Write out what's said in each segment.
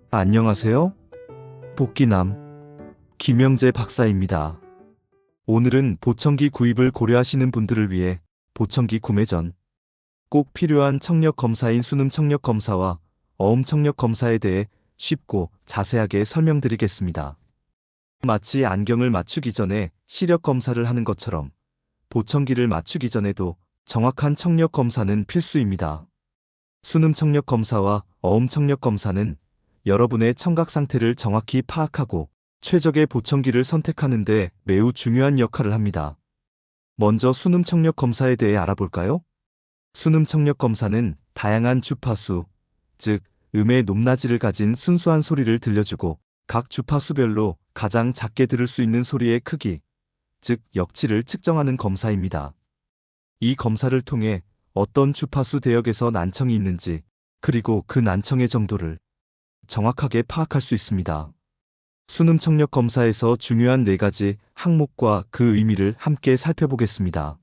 안녕하세요. 복귀남 김영재 박사입니다. 오늘은 보청기 구입을 고려하시는 분들을 위해 보청기 구매 전 꼭 필요한 청력 검사인 수능 청력 검사와 어음 청력 검사에 대해 쉽고 자세하게 설명드리겠습니다. 마치 안경을 맞추기 전에 시력 검사를 하는 것처럼 보청기를 맞추기 전에도 정확한 청력 검사는 필수입니다. 수능 청력 검사와 어음 청력 검사는 여러분의 청각 상태를 정확히 파악하고 최적의 보청기를 선택하는 데 매우 중요한 역할을 합니다. 먼저 수능 청력 검사에 대해 알아볼까요? 수능 청력 검사는 다양한 주파수, 즉 음의 높낮이를 가진 순수한 소리를 들려주고 각 주파수별로 가장 작게 들을 수 있는 소리의 크기, 즉 역치를 측정하는 검사입니다. 이 검사를 통해 어떤 주파수 대역에서 난청이 있는지, 그리고 그 난청의 정도를 정확하게 파악할 수 있습니다. 수능 청력 검사에서 중요한 4가지 항목과 그 의미를 함께 살펴보겠습니다.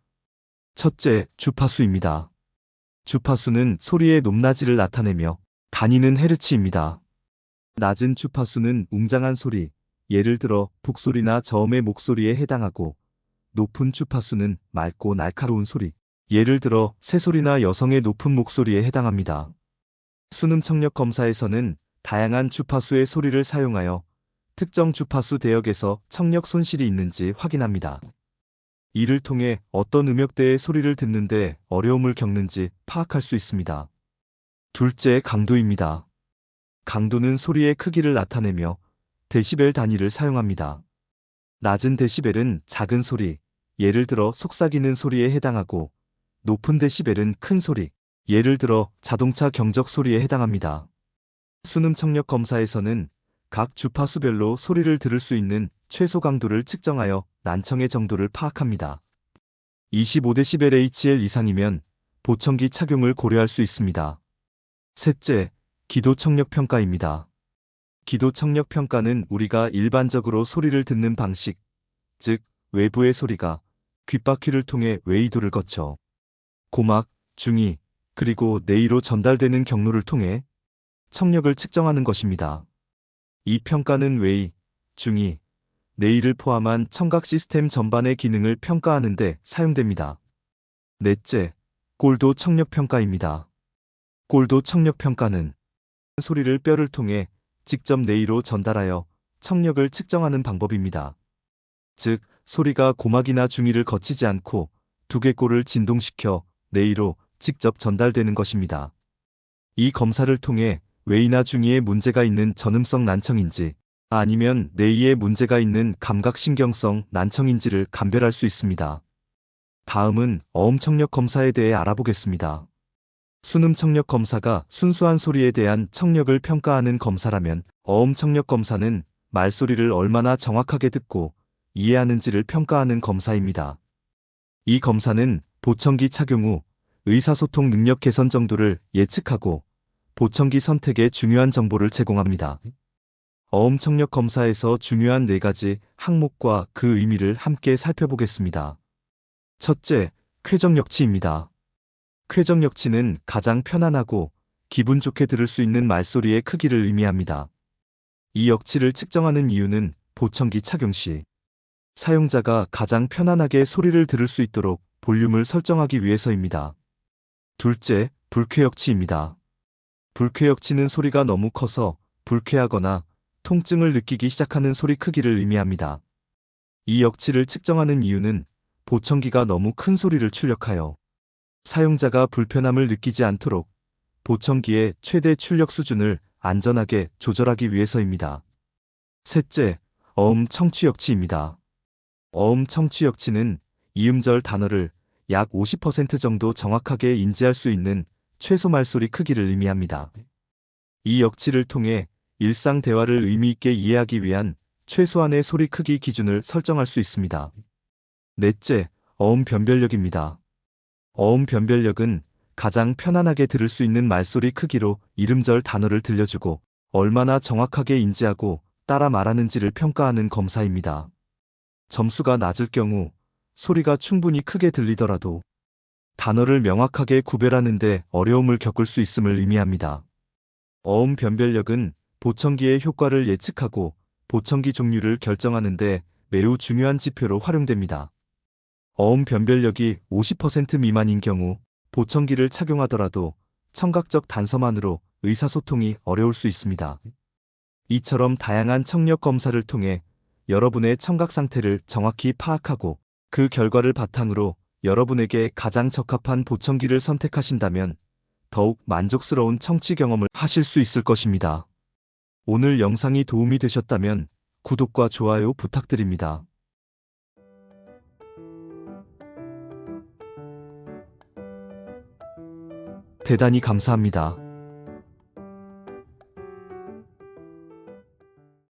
첫째, 주파수입니다. 주파수는 소리의 높낮이를 나타내며 다니는 헤르츠입니다. 낮은 주파수는 웅장한 소리, 예를 들어 북소리나 저음의 목소리에 해당하고, 높은 주파수는 맑고 날카로운 소리, 예를 들어 새소리나 여성의 높은 목소리에 해당합니다. 수능 청력 검사에서는 다양한 주파수의 소리를 사용하여 특정 주파수 대역에서 청력 손실이 있는지 확인합니다. 이를 통해 어떤 음역대의 소리를 듣는데 어려움을 겪는지 파악할 수 있습니다. 둘째, 강도입니다. 강도는 소리의 크기를 나타내며 데시벨 단위를 사용합니다. 낮은 데시벨은 작은 소리, 예를 들어 속삭이는 소리에 해당하고, 높은 데시벨은 큰 소리, 예를 들어 자동차 경적 소리에 해당합니다. 수능 청력 검사에서는 각 주파수별로 소리를 들을 수 있는 최소 강도를 측정하여 난청의 정도를 파악합니다. 25dBHL 이상이면 보청기 착용을 고려할 수 있습니다. 셋째, 기도 청력 평가입니다. 기도 청력 평가는 우리가 일반적으로 소리를 듣는 방식, 즉 외부의 소리가 귓바퀴를 통해 외이도를 거쳐 고막, 중이, 그리고 뇌이로 전달되는 경로를 통해 청력을 측정하는 것입니다. 이 평가는 외이, 중이, 뇌이를 포함한 청각 시스템 전반의 기능을 평가하는 데 사용됩니다. 넷째, 골도 청력 평가입니다. 골도 청력 평가는 소리를 뼈를 통해 직접 뇌이로 전달하여 청력을 측정하는 방법입니다. 즉, 소리가 고막이나 중이를 거치지 않고 두개골을 진동시켜 뇌이로 직접 전달되는 것입니다. 이 검사를 통해 외이나 중이에 문제가 있는 전음성 난청인지 아니면 뇌이에 문제가 있는 감각신경성 난청인지를 감별할 수 있습니다. 다음은 어음 청력 검사에 대해 알아보겠습니다. 수능 청력 검사가 순수한 소리에 대한 청력을 평가하는 검사라면 어음 청력 검사는 말소리를 얼마나 정확하게 듣고 이해하는지를 평가하는 검사입니다. 이 검사는 보청기 착용 후 의사소통 능력 개선 정도를 예측하고 보청기 선택에 중요한 정보를 제공합니다. 어음 청력 검사에서 중요한 4가지 항목과 그 의미를 함께 살펴보겠습니다. 첫째, 쾌적 역치입니다. 쾌적 역치는 가장 편안하고 기분 좋게 들을 수 있는 말소리의 크기를 의미합니다. 이 역치를 측정하는 이유는 보청기 착용 시 사용자가 가장 편안하게 소리를 들을 수 있도록 볼륨을 설정하기 위해서입니다. 둘째, 불쾌역치입니다. 불쾌역치는 소리가 너무 커서 불쾌하거나 통증을 느끼기 시작하는 소리 크기를 의미합니다. 이 역치를 측정하는 이유는 보청기가 너무 큰 소리를 출력하여 사용자가 불편함을 느끼지 않도록 보청기의 최대 출력 수준을 안전하게 조절하기 위해서입니다. 셋째, 어음 청취역치입니다. 어음 청취역치는 이음절 단어를 약 50% 정도 정확하게 인지할 수 있는 최소 말소리 크기를 의미합니다. 이 역치를 통해 일상 대화를 의미 있게 이해하기 위한 최소한의 소리 크기 기준을 설정할 수 있습니다. 넷째, 어음 변별력입니다. 어음 변별력은 가장 편안하게 들을 수 있는 말소리 크기로 이름절 단어를 들려주고 얼마나 정확하게 인지하고 따라 말하는지를 평가하는 검사입니다. 점수가 낮을 경우 소리가 충분히 크게 들리더라도 단어를 명확하게 구별하는 데 어려움을 겪을 수 있음을 의미합니다. 어음 변별력은 보청기의 효과를 예측하고 보청기 종류를 결정하는데 매우 중요한 지표로 활용됩니다. 어음 변별력이 50% 미만인 경우 보청기를 착용하더라도 청각적 단서만으로 의사소통이 어려울 수 있습니다. 이처럼 다양한 청력 검사를 통해 여러분의 청각 상태를 정확히 파악하고 그 결과를 바탕으로 여러분에게 가장 적합한 보청기를 선택하신다면 더욱 만족스러운 청취 경험을 하실 수 있을 것입니다. 오늘 영상이 도움이 되셨다면 구독과 좋아요 부탁드립니다. 대단히 감사합니다.